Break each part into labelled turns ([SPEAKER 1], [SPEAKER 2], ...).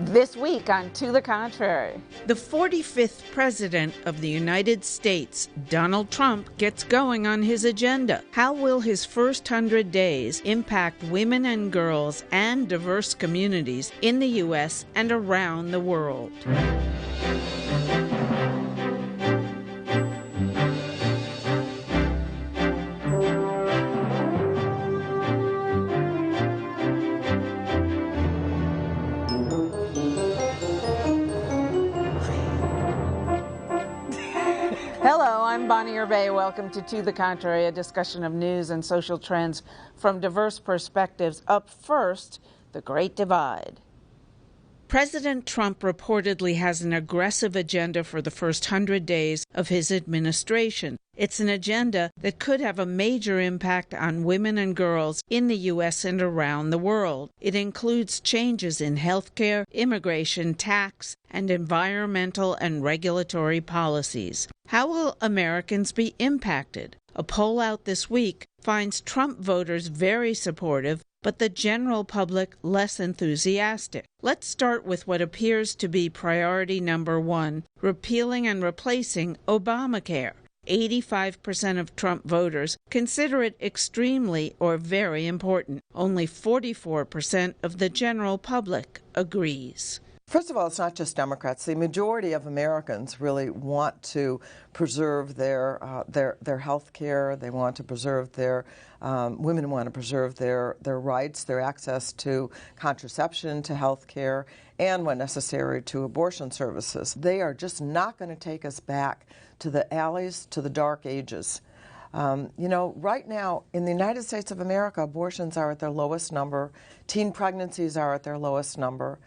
[SPEAKER 1] This week on To the Contrary. The 45th President of the United States, Donald Trump, gets going on his agenda. How will his first 100 days impact women and girls and diverse communities in the U.S. and around the world? Hello, I'm Bonnie Hervé. Welcome to the Contrary, a discussion of news and social trends from diverse perspectives. Up first, the Great Divide. President Trump reportedly has an aggressive agenda for the first 100 days of his administration. It's an agenda that could have a major impact on women and girls in the U.S. and around the world. It includes changes in healthcare, immigration, tax, and environmental and regulatory policies. How will Americans be impacted? A poll out this week finds Trump voters very supportive, but the general public less enthusiastic. Let's start with what appears to be priority number one, repealing and replacing Obamacare. 85% of Trump voters consider it extremely or very important. Only 44% of the general public agrees.
[SPEAKER 2] First of all, it's not just Democrats. The majority of Americans really want to preserve their health care. They want to preserve women want to preserve their rights, their access to contraception, to health care, and when necessary to abortion services. They are just not going to take us back to the alleys, to the dark ages. Right now in the United States of America, abortions are at their lowest number. Teen pregnancies are at their lowest number.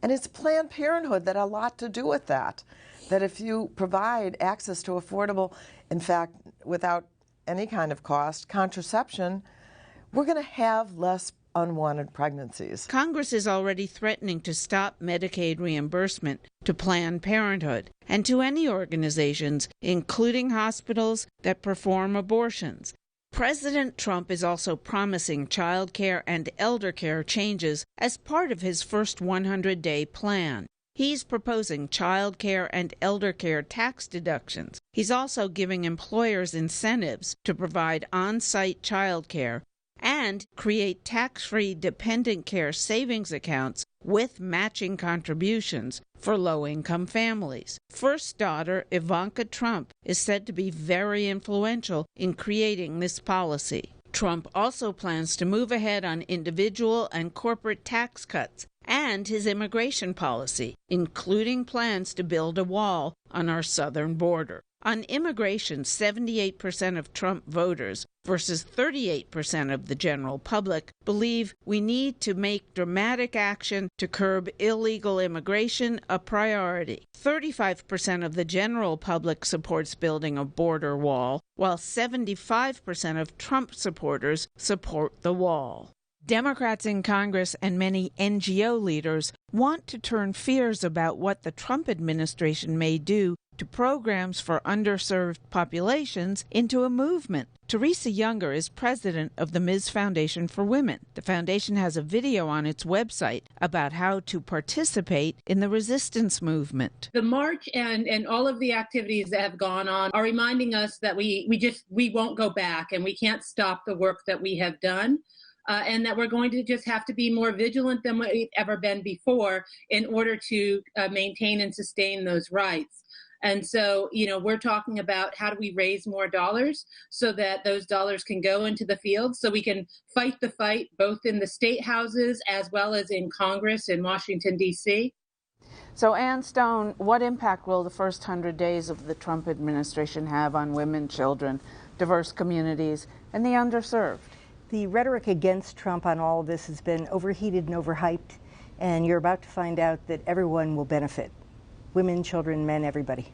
[SPEAKER 2] And it's Planned Parenthood that had a lot to do with that. That if you provide access to affordable, in fact, without any kind of cost, contraception, we're going to have less unwanted pregnancies.
[SPEAKER 1] Congress is already threatening to stop Medicaid reimbursement to Planned Parenthood and to any organizations, including hospitals, that perform abortions. President Trump is also promising childcare and elder care changes as part of his first 100-day plan. He's proposing childcare and elder care tax deductions. He's also giving employers incentives to provide on-site childcare and create tax-free dependent care savings accounts with matching contributions for low-income families. First daughter Ivanka Trump is said to be very influential in creating this policy. Trump also plans to move ahead on individual and corporate tax cuts and his immigration policy, including plans to build a wall on our southern border. On immigration, 78% of Trump voters versus 38% of the general public believe we need to make dramatic action to curb illegal immigration a priority. 35% of the general public supports building a border wall, while 75% of Trump supporters support the wall. Democrats in Congress and many NGO leaders want to turn fears about what the Trump administration may do to programs for underserved populations into a movement. Teresa Younger is president of the Ms. Foundation for Women. The foundation has a video on its website about how to participate in the resistance movement.
[SPEAKER 3] The march and all of the activities that have gone on are reminding us that we won't go back, and we can't stop the work that we have done. And that we're going to just have to be more vigilant than we've ever been before in order to maintain and sustain those rights. And so, we're talking about how do we raise more dollars so that those dollars can go into the field so we can fight the fight both in the state houses as well as in Congress in Washington, D.C.
[SPEAKER 1] So, Ann Stone, what impact will the first 100 days of the Trump administration have on women, children, diverse communities, and the underserved?
[SPEAKER 4] The rhetoric against Trump on all of this has been overheated and overhyped, and you're about to find out that everyone will benefit. Women, children, men, everybody.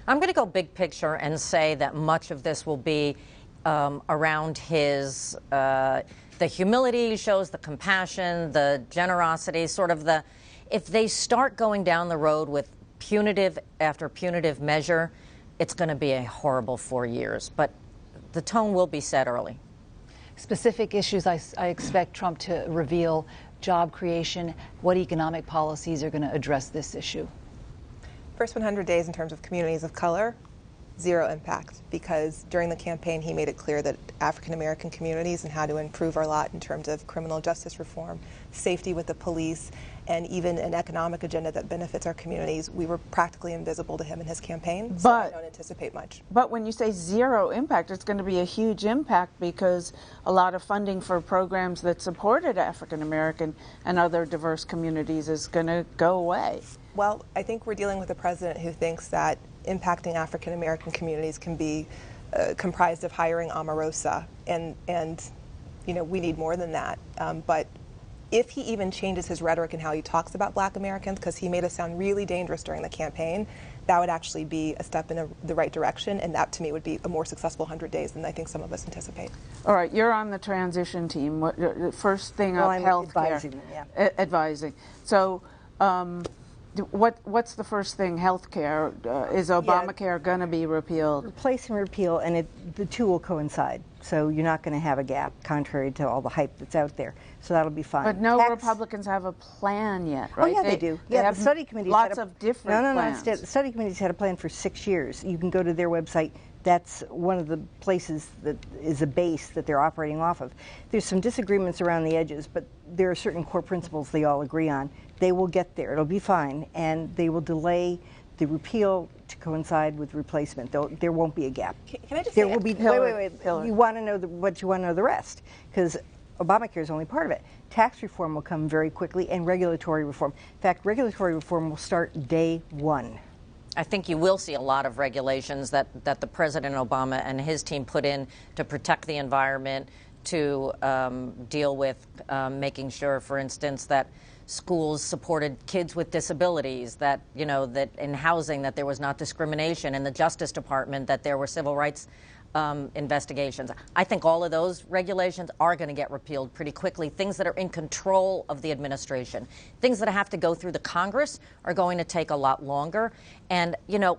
[SPEAKER 5] I'm going to go big picture and say that much of this will be around his, the humility he shows, the compassion, the generosity, if they start going down the road with punitive after punitive measure, it's going to be a horrible 4 years. But the tone will be set early.
[SPEAKER 6] Specific issues I expect Trump to reveal job creation, what economic policies are going to address this issue?
[SPEAKER 7] First 100 days in terms of communities of color, zero impact, because during the campaign he made it clear that African American communities and how to improve our lot in terms of criminal justice reform, safety with the police, and even an economic agenda that benefits our communities, we were practically invisible to him in his campaign, so I don't anticipate much.
[SPEAKER 1] But when you say zero impact, it's going to be a huge impact because a lot of funding for programs that supported African American and other diverse communities is going to go away.
[SPEAKER 7] Well, I think we're dealing with a president who thinks that impacting African American communities can be comprised of hiring Omarosa, and you know, we need more than that. But if he even changes his rhetoric and how he talks about Black Americans, because he made us sound really dangerous during the campaign, that would actually be a step in the right direction, and that to me would be a more successful 100 days than I think some of us anticipate.
[SPEAKER 1] All right, you're on the transition team. What, first thing
[SPEAKER 4] Well,
[SPEAKER 1] up,
[SPEAKER 4] I'm
[SPEAKER 1] health care.
[SPEAKER 4] advising, yeah.
[SPEAKER 1] Advising. So what's the first thing? Health care. Is Obamacare going to be repealed?
[SPEAKER 4] Replace and repeal, and the two will coincide. So you're not going to have a gap, contrary to all the hype that's out there. So that'll be fine.
[SPEAKER 1] But no Republicans have a plan yet, right?
[SPEAKER 4] Oh, yeah, they do.
[SPEAKER 1] They
[SPEAKER 4] Yeah,
[SPEAKER 1] have
[SPEAKER 4] the study committee
[SPEAKER 1] lots of different plans.
[SPEAKER 4] The study committee's had a plan for 6 years. You can go to their website. That's one of the places that is a base that they're operating off of. There's some disagreements around the edges, but there are certain core principles they all agree on. They will get there. It'll be fine, and they will delay the repeal to coincide with replacement. There won't be a gap.
[SPEAKER 7] Can I just
[SPEAKER 4] there
[SPEAKER 7] say,
[SPEAKER 4] will be. Wait. You want to know what you want to know the rest, because Obamacare is only part of it. Tax reform will come very quickly, and regulatory reform. In fact, regulatory reform will start day one.
[SPEAKER 5] I think you will see a lot of regulations that the President Obama and his team put in to protect the environment, to deal with making sure, for instance, that schools supported kids with disabilities, that, you know, that in housing that there was not discrimination, in the Justice Department that there were civil rights investigations. I think all of those regulations are going to get repealed pretty quickly. Things that are in control of the administration. Things that have to go through the Congress are going to take a lot longer. And, you know,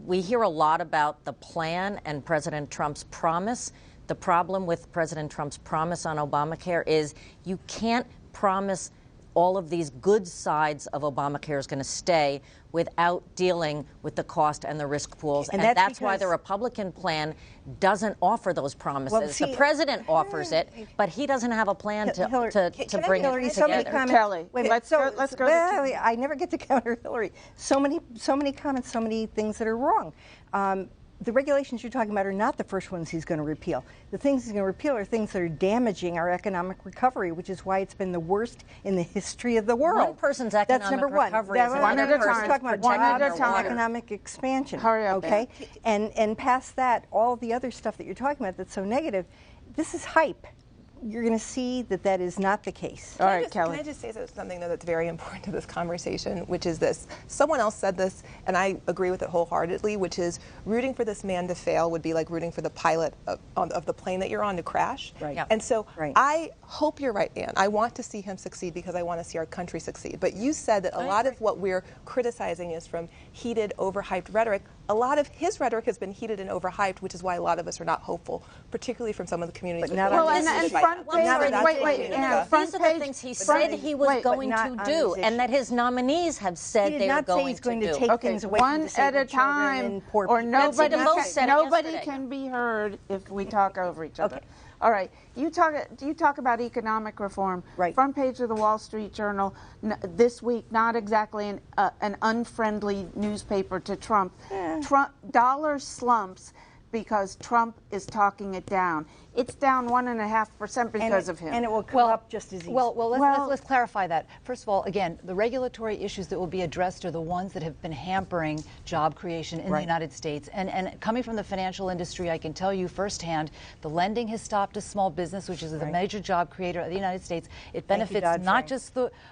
[SPEAKER 5] we hear a lot about the plan and President Trump's promise. The problem with President Trump's promise on Obamacare is you can't promise all of these good sides of Obamacare is going to stay without dealing with the cost and the risk pools. And that's why the Republican plan doesn't offer those promises. Well, see, the president offers it, but he doesn't have a plan to bring it together.
[SPEAKER 1] Kelly, let's go to
[SPEAKER 4] I never get to counter Hillary. So many comments, so many things that are wrong. The regulations you're talking about are not the first ones he's going to repeal. The things he's going to repeal are things that are damaging our economic recovery, which is why it's been the worst in the history of the world.
[SPEAKER 5] One person's economic
[SPEAKER 4] That's number one.
[SPEAKER 5] recovery is another person's
[SPEAKER 4] talking about jobs and economic expansion.
[SPEAKER 1] Hurry up,
[SPEAKER 4] okay? And past that, all the other stuff that you're talking about that's so negative, this is hype. You're going to see that that is not the case.
[SPEAKER 1] All right, Kelly.
[SPEAKER 7] Can I just say something, though, that's very important to this conversation, which is this. Someone else said this, and I agree with it wholeheartedly, which is rooting for this man to fail would be like rooting for the pilot of the plane that you're on to crash.
[SPEAKER 4] Right.
[SPEAKER 5] Yeah.
[SPEAKER 7] And so I hope you're right, Ann. I want to see him succeed because I want to see our country succeed. But you said that a lot of what we're criticizing is from heated, overhyped rhetoric. A lot of his rhetoric has been heated and overhyped, which is why a lot of us are not hopeful, particularly from some of the communities.
[SPEAKER 4] But not
[SPEAKER 5] These are the things he said he was going to do, and that his nominees have said they are going to do.
[SPEAKER 4] He did not say he's going to take things away
[SPEAKER 1] one
[SPEAKER 4] from
[SPEAKER 1] at a time, or nobody can be heard if we talk over each other.
[SPEAKER 4] Okay.
[SPEAKER 1] All right. You talk about economic reform.
[SPEAKER 4] Right.
[SPEAKER 1] Front page of the Wall Street Journal this week. Not exactly an unfriendly newspaper to Trump. Trump dollar slumps because Trump is talking it down. It's down 1.5% because of him.
[SPEAKER 4] And it will come up just as easy.
[SPEAKER 6] Let's clarify that. First of all, again, the regulatory issues that will be addressed are the ones that have been hampering job creation in the United States. And coming from the financial industry, I can tell you firsthand, the lending has stopped to small business, which is the major job creator of the United States. It benefits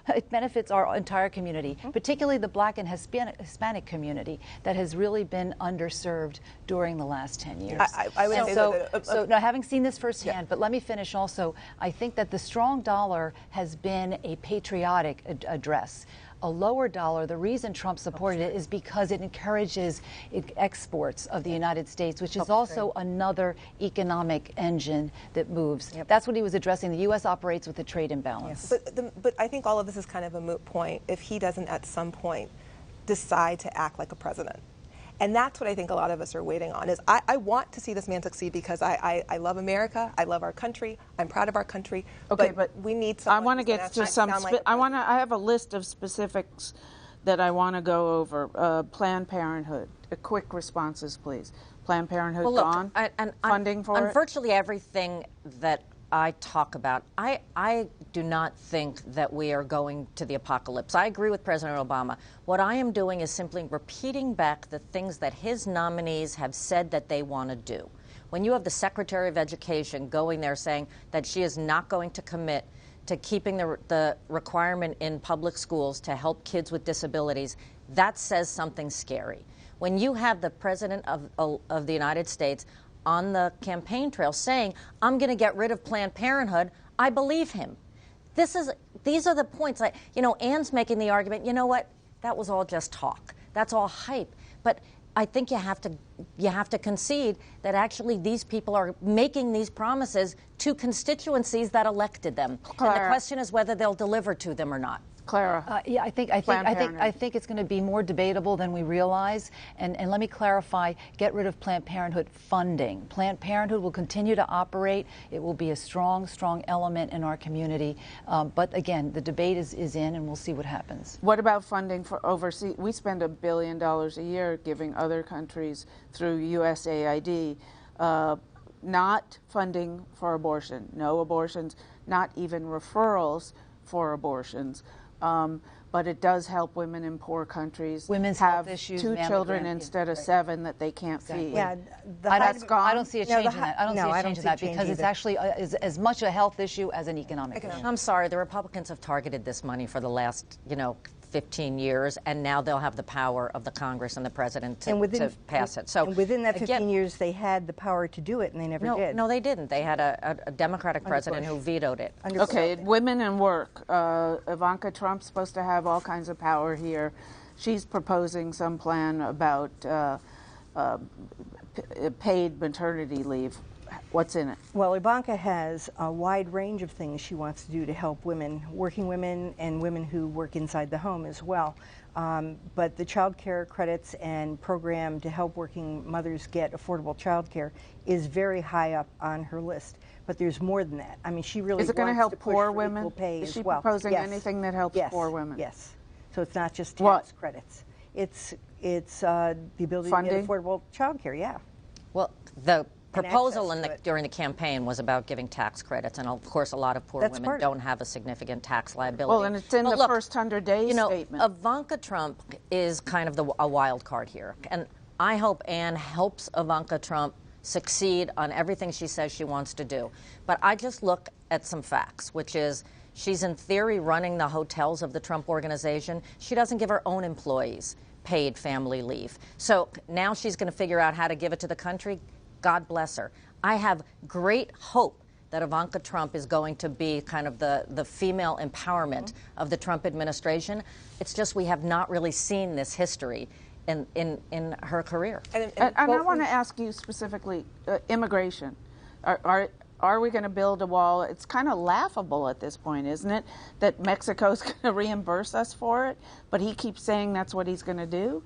[SPEAKER 6] it benefits our entire community, particularly the Black and Hispanic community that has really been underserved during the last 10 years.
[SPEAKER 7] I would say
[SPEAKER 6] so now, having seen this firsthand, but let me finish also. I think that the strong dollar has been a patriotic address. a lower dollar. The reason Trump supported it is because it encourages exports of the United States, which is also another economic engine that moves. That's what he was addressing. The U.S. operates with a trade imbalance.
[SPEAKER 7] But I think all of this is kind of a moot point if he doesn't at some point decide to act like a president. And that's what I think a lot of us are waiting on. Is I want to see this man succeed because I love America, I love our country, I'm proud of our country.
[SPEAKER 1] Okay, but
[SPEAKER 7] we need someone.
[SPEAKER 1] I want to get to some. I have a list of specifics that I want to go over. Planned Parenthood. Quick responses, please. Planned Parenthood gone. Funding for it.
[SPEAKER 5] Virtually everything that I talk about, I do not think that we are going to the apocalypse. I agree with President Obama. What I am doing is simply repeating back the things that his nominees have said that they want to do. When you have the Secretary of Education going there saying that she is not going to commit to keeping the requirement in public schools to help kids with disabilities, that says something scary. When you have the President of the United States on the campaign trail saying, I'm going to get rid of Planned Parenthood, I believe him. These are the points. Anne's making the argument, you know what, that was all just talk. That's all hype. But I think you have to concede that actually these people are making these promises to constituencies that elected them.
[SPEAKER 1] Clara.
[SPEAKER 5] And the question is whether they'll deliver to them or not.
[SPEAKER 1] Clara.
[SPEAKER 6] I think it's going to be more debatable than we realize. And let me clarify, get rid of Planned Parenthood funding. Planned Parenthood will continue to operate. It will be a strong element in our community. But again, the debate is in, and we'll see what happens.
[SPEAKER 1] What about funding for overseas? We spend $1 billion a year giving other countries through USAID, not funding for abortion, no abortions, not even referrals for abortions. But it does help women in poor countries
[SPEAKER 6] Women's
[SPEAKER 1] have
[SPEAKER 6] health issues,
[SPEAKER 1] 2 children instead of 7 that they can't feed.
[SPEAKER 4] Yeah,
[SPEAKER 6] I don't see a change in that. I don't see a change in that because it's actually as much a health issue as an economic issue.
[SPEAKER 5] I'm sorry, the Republicans have targeted this money for the last, 15 years, and now they'll have the power of the Congress and the president to pass it. So
[SPEAKER 4] and within that 15 years, they had the power to do it, and they never did.
[SPEAKER 5] No, they didn't. They had a Democratic president who vetoed it.
[SPEAKER 1] Okay, women and work. Ivanka Trump's supposed to have all kinds of power here. She's proposing some plan about paid maternity leave. What's in it?
[SPEAKER 4] Well, Ivanka has a wide range of things she wants to do to help women, working women and women who work inside the home as well. But the Childcare credits and program to help working mothers get affordable childcare is very high up on her list. But there's more than that. I mean, she really
[SPEAKER 1] Is it going to help poor women?
[SPEAKER 4] Is
[SPEAKER 1] she
[SPEAKER 4] well.
[SPEAKER 1] proposing anything that helps poor women?
[SPEAKER 4] Yes. So it's not just tax credits. It's the ability
[SPEAKER 1] Funding?
[SPEAKER 4] to get affordable childcare. Yeah.
[SPEAKER 5] Well, the proposal during the campaign was about giving tax credits, and of course a lot of poor women don't have a significant tax liability.
[SPEAKER 1] Well, and it's in the first 100 days statement.
[SPEAKER 5] Ivanka Trump is kind of a wild card here, and I hope Anne helps Ivanka Trump succeed on everything she says she wants to do. But I just look at some facts, which is she's in theory running the hotels of the Trump organization. She doesn't give her own employees paid family leave. So now she's going to figure out how to give it to the country. God bless her. I have great hope that Ivanka Trump is going to be kind of the female empowerment of the Trump administration. It's just we have not really seen this history in her career.
[SPEAKER 1] And I want to ask you specifically, immigration. Are we going to build a wall? It's kind of laughable at this point, isn't it, that Mexico's going to reimburse us for it, but he keeps saying that's what he's going to do?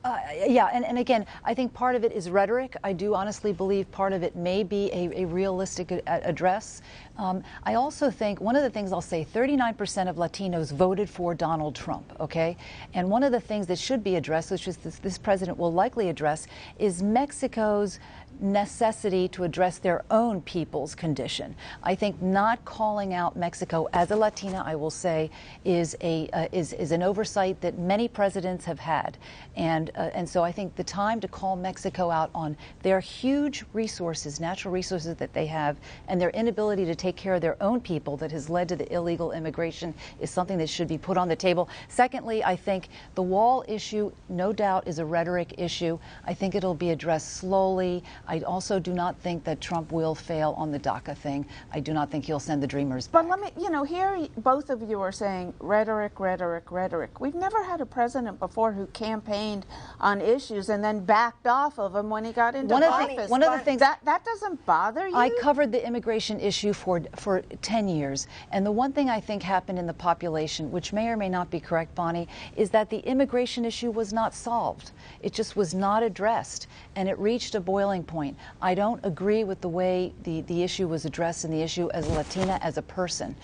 [SPEAKER 6] Yeah, and again, I think part of it is rhetoric. I do honestly believe part of it may be a realistic address. I also think one of the things I'll say, 39% of Latinos voted for Donald Trump, okay? And one of the things that should be addressed, which is this president will likely address, is Mexico's necessity to address their own people's condition. I think not calling out Mexico as a Latina, I will say, is an oversight that many presidents have had, and so I think the time to call Mexico out on their huge resources, natural resources that they have, and their inability to take care of their own people that has led to the illegal immigration is something that should be put on the table. Secondly, I think the wall issue, no doubt, is a rhetoric issue. I think it'll be addressed slowly. I also do not think that Trump will fail on the DACA thing. I do not think he'll send the Dreamers back.
[SPEAKER 1] But let me, here both of you are saying rhetoric, rhetoric, rhetoric. We've never had a president before who campaigned on issues and then backed off of them when he got into office.
[SPEAKER 6] One of the things
[SPEAKER 1] that doesn't bother you?
[SPEAKER 6] I covered the immigration issue for 10 years, and the one thing I think happened in the population, which may or may not be correct, Bonnie, is that the immigration issue was not solved. It just was not addressed, and it reached a boiling point. I don't agree with the way the issue was addressed and the issue as a Latina, as a person.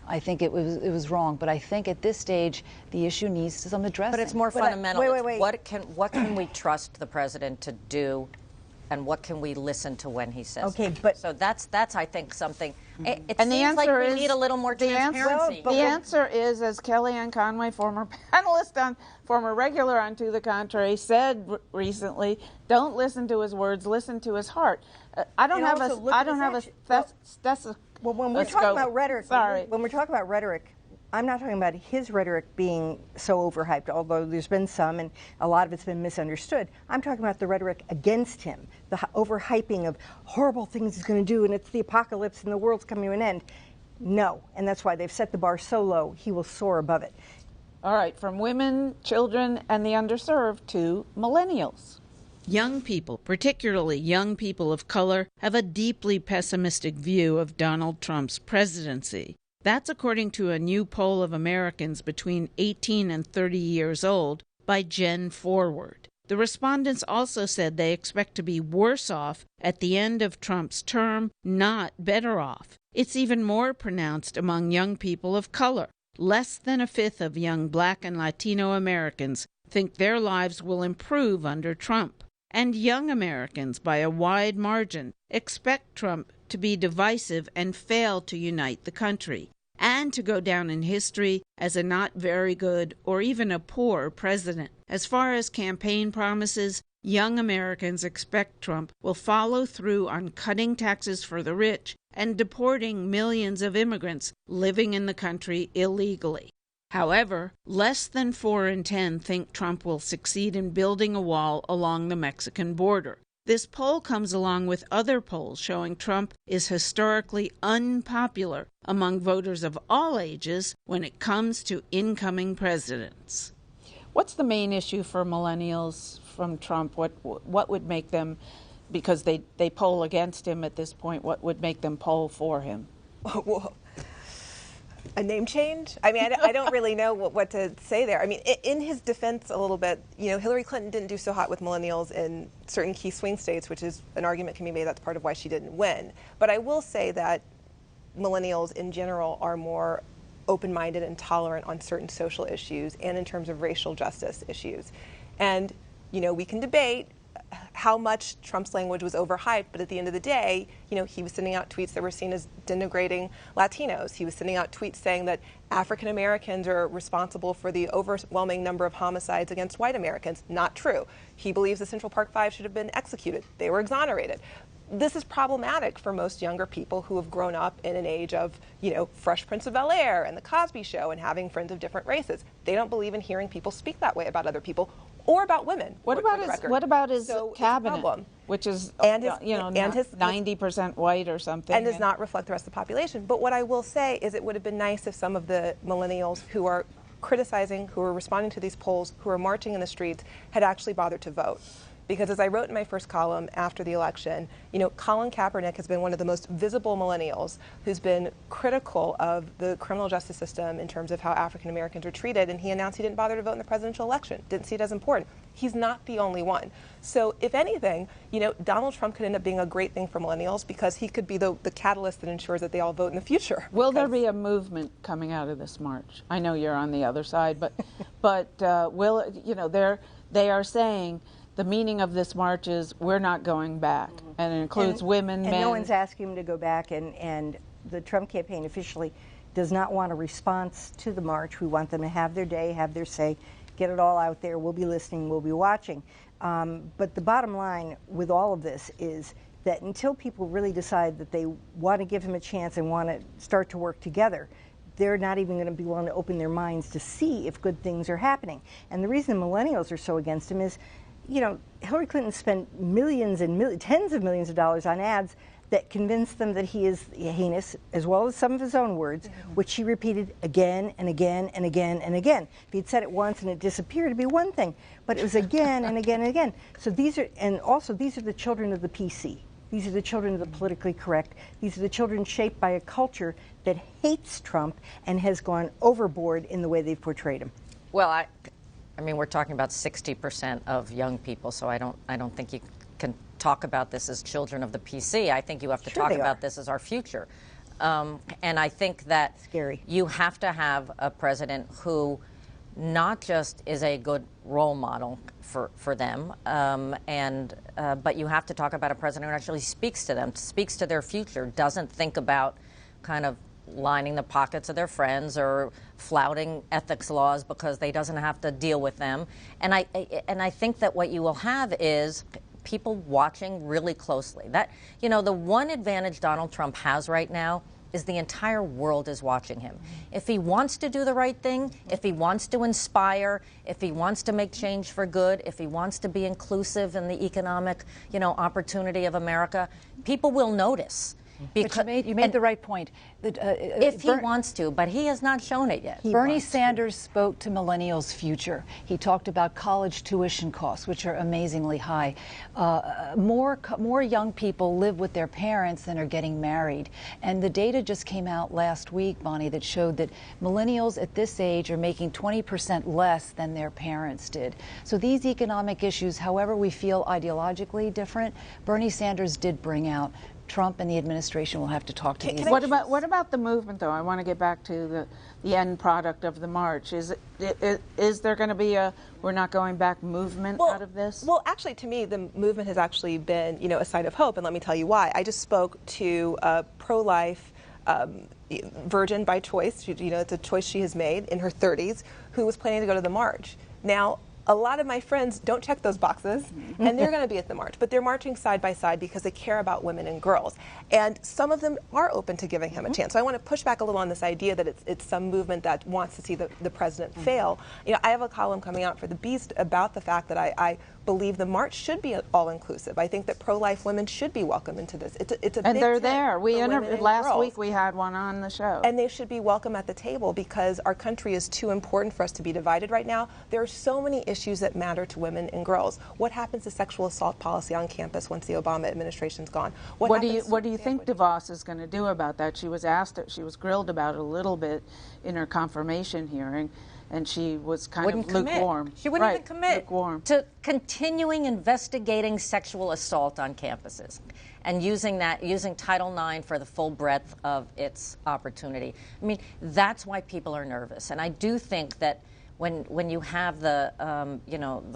[SPEAKER 6] I think it was wrong, but I think at this stage the issue needs some addressing.
[SPEAKER 5] But it's more fundamental.
[SPEAKER 4] Wait.
[SPEAKER 5] What can we trust the president to do, and what can we listen to when he says?
[SPEAKER 4] Okay,
[SPEAKER 5] that?
[SPEAKER 4] but
[SPEAKER 5] so that's I think something. It
[SPEAKER 1] and
[SPEAKER 5] seems like we need a little more transparency.
[SPEAKER 1] The answer is, as Kellyanne Conway, former regular on To the Contrary, said recently, don't listen to his words, listen to his heart. When we're
[SPEAKER 4] talking about rhetoric,
[SPEAKER 1] sorry.
[SPEAKER 4] When we're talking about rhetoric, I'm not talking about his rhetoric being so overhyped, although there's been some and a lot of it's been misunderstood. I'm talking about the rhetoric against him, the overhyping of horrible things he's going to do and it's the apocalypse and the world's coming to an end. No, and that's why they've set the bar so low, he will soar above it.
[SPEAKER 1] All right, from women, children, and the underserved to millennials. Young people, particularly young people of color, have a deeply pessimistic view of Donald Trump's presidency. That's according to a new poll of Americans between 18 and 30 years old by Gen Forward. The respondents also said they expect to be worse off at the end of Trump's term, not better off. It's even more pronounced among young people of color. Less than a fifth of young Black and Latino Americans think their lives will improve under Trump. And young Americans, by a wide margin, expect Trump to be divisive and fail to unite the country, and to go down in history as a not very good or even a poor president. As far as campaign promises, young Americans expect Trump will follow through on cutting taxes for the rich and deporting millions of immigrants living in the country illegally. However, less than 4 in 10 think Trump will succeed in building a wall along the Mexican border. This poll comes along with other polls showing Trump is historically unpopular among voters of all ages when it comes to incoming presidents. What's the main issue for millennials from Trump? What would make them, because they poll against him at this point, what would make them poll for him?
[SPEAKER 7] Well, a name change? I mean, I don't really know what to say there. I mean, in his defense a little bit, Hillary Clinton didn't do so hot with millennials in certain key swing states, which is an argument can be made that's part of why she didn't win. But I will say that millennials in general are more open-minded and tolerant on certain social issues and in terms of racial justice issues. And, we can debate how much Trump's language was overhyped, but at the end of the day, he was sending out tweets that were seen as denigrating Latinos. He was sending out tweets saying that African Americans are responsible for the overwhelming number of homicides against white Americans. Not true. He believes the Central Park Five should have been executed. They were exonerated. This is problematic for most younger people who have grown up in an age of, Fresh Prince of Bel-Air and The Cosby Show and having friends of different races. They don't believe in hearing people speak that way about other people or about women.
[SPEAKER 1] What about his cabinet, which is
[SPEAKER 7] and his
[SPEAKER 1] 90% white or something,
[SPEAKER 7] and does not reflect the rest of the population? But what I will say is, it would have been nice if some of the millennials who are criticizing, who are responding to these polls, who are marching in the streets, had actually bothered to vote. Because as I wrote in my first column after the election, Colin Kaepernick has been one of the most visible millennials who's been critical of the criminal justice system in terms of how African Americans are treated, and he announced he didn't bother to vote in the presidential election, didn't see it as important. He's not the only one. So if anything, Donald Trump could end up being a great thing for millennials because he could be the catalyst that ensures that they all vote in the future.
[SPEAKER 1] Will there be a movement coming out of this march? I know you're on the other side, but will, they are saying the meaning of this march is we're not going back, and it includes women, men.
[SPEAKER 4] And no one's asking him to go back, and the Trump campaign officially does not want a response to the march. We want them to have their day, have their say, get it all out there. We'll be listening, we'll be watching. But the bottom line with all of this is that until people really decide that they want to give him a chance and want to start to work together, they're not even going to be willing to open their minds to see if good things are happening. And the reason millennials are so against him is, you know, Hillary Clinton spent millions and tens of millions of dollars on ads that convinced them that he is heinous, as well as some of his own words, which she repeated again and again and again and again. If he'd said it once and it disappeared, it'd be one thing, but it was again and again and again. So these are the children of the PC. These are the children of the politically correct. These are the children shaped by a culture that hates Trump and has gone overboard in the way they've portrayed him.
[SPEAKER 5] Well, I mean, we're talking about 60% of young people, so I don't think you can talk about this as children of the PC. I think you have to talk about this as our future. And I think that you have to have a president who not just is a good role model for them, but you have to talk about a president who actually speaks to them, speaks to their future, doesn't think about kind of lining the pockets of their friends or flouting ethics laws because they doesn't have to deal with them. And I think that what you will have is people watching really closely. That, you know, the one advantage Donald Trump has right now is the entire world is watching him. If he wants to do the right thing, if he wants to inspire, if he wants to make change for good, if he wants to be inclusive in the economic, you know, opportunity of America, people will notice.
[SPEAKER 6] Because, but you made the right point.
[SPEAKER 5] If he wants to, but he has not shown it yet.
[SPEAKER 6] Bernie Sanders spoke to millennials' future. He talked about college tuition costs, which are amazingly high. More young people live with their parents than are getting married. And the data just came out last week, Bonnie, that showed that millennials at this age are making 20% less than their parents did. So these economic issues, however we feel ideologically different, Bernie Sanders did bring out. Trump and the administration will have to talk to these issues.
[SPEAKER 1] What about the movement, though? I want to get back to the end product of the march. Is there going to be a we're not going back movement out of this?
[SPEAKER 7] Well, actually, to me, the movement has actually been, you know, a sign of hope, and let me tell you why. I just spoke to a pro-life virgin by choice. You know, it's a choice she has made in her 30s, who was planning to go to the march. Now, a lot of my friends don't check those boxes, and they're going to be at the march. But they're marching side by side because they care about women and girls. And some of them are open to giving him a chance. So I want to push back a little on this idea that it's some movement that wants to see the president fail. You know, I have a column coming out for The Beast about the fact that I believe the march should be all-inclusive. I think that pro-life women should be welcome into this. It's a
[SPEAKER 1] and
[SPEAKER 7] big
[SPEAKER 1] they're there. We
[SPEAKER 7] interviewed
[SPEAKER 1] last week we had one on the show.
[SPEAKER 7] And they should be welcome at the table because our country is too important for us to be divided right now. There are so many issues that matter to women and girls. What happens to sexual assault policy on campus once the Obama administration's gone? What do you
[SPEAKER 1] think DeVos is going to do about that? She was grilled about it a little bit in her confirmation hearing, and she was kind of lukewarm.
[SPEAKER 5] She wouldn't even commit to continuing investigating sexual assault on campuses and using Title IX for the full breadth of its opportunity. I mean, that's why people are nervous. And I do think that when you have the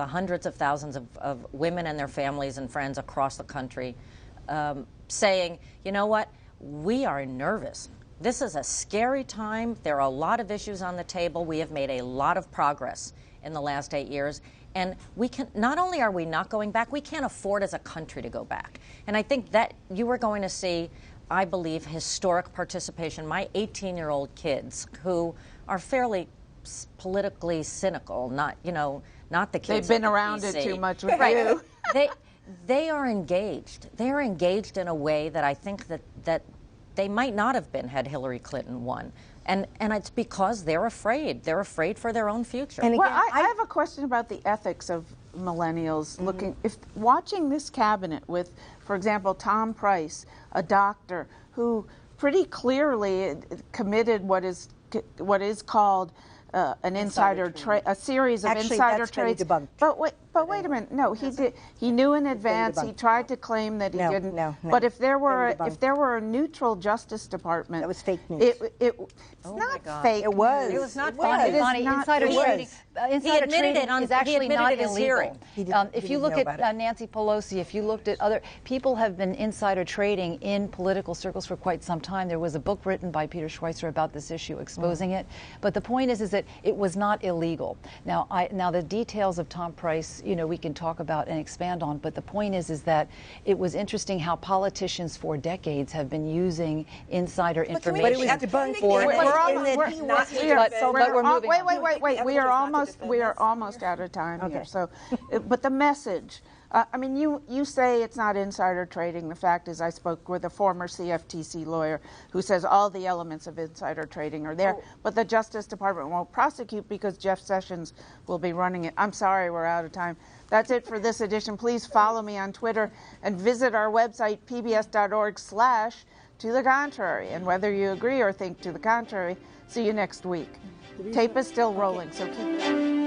[SPEAKER 5] hundreds of thousands of women and their families and friends across the country saying, you know what, we are nervous. This is a scary time. There are a lot of issues on the table. We have made a lot of progress in the last 8 years. And we can, not only are we not going back, we can't afford as a country to go back. And I think that you are going to see, I believe, historic participation. My 18-year-old kids who are fairly politically cynical, not the kids.
[SPEAKER 1] They've been around it too much with you.
[SPEAKER 5] They are engaged. They are engaged in a way that I think that they might not have been had Hillary Clinton won. And it's because they're afraid. They're afraid for their own future.
[SPEAKER 1] And again, I have a question about the ethics of millennials watching this cabinet with, for example, Tom Price, a doctor who pretty clearly committed what is called an insider trade, a series of insider trades. But wait a minute. No, he did. He knew in advance. He tried to claim that he didn't. No. But if there were a neutral Justice Department,
[SPEAKER 4] that was fake news.
[SPEAKER 1] It's not fake.
[SPEAKER 4] It was.
[SPEAKER 5] It was not
[SPEAKER 6] fake. Bonnie, insider trading. Insider trading is actually not illegal. If you look at Nancy Pelosi, if you looked at other people, have been insider trading in political circles for quite some time. There was a book written by Peter Schweitzer about this issue, exposing it. But the point is that that it was not illegal. Now, the details of Tom Price, we can talk about and expand on, but the point is that it was interesting how politicians for decades have been using insider information.
[SPEAKER 4] But it was debunked for
[SPEAKER 8] We are almost out of time here. So, but the message. I mean, you say it's not insider trading. The fact is, I spoke with a former CFTC lawyer who says all the elements of insider trading are there, but the Justice Department won't prosecute because Jeff Sessions will be running it. I'm sorry, we're out of time. That's it for this edition. Please follow me on Twitter and visit our website, pbs.org/to the contrary. And whether you agree or think to the contrary, see you next week. Tape is still rolling, so keep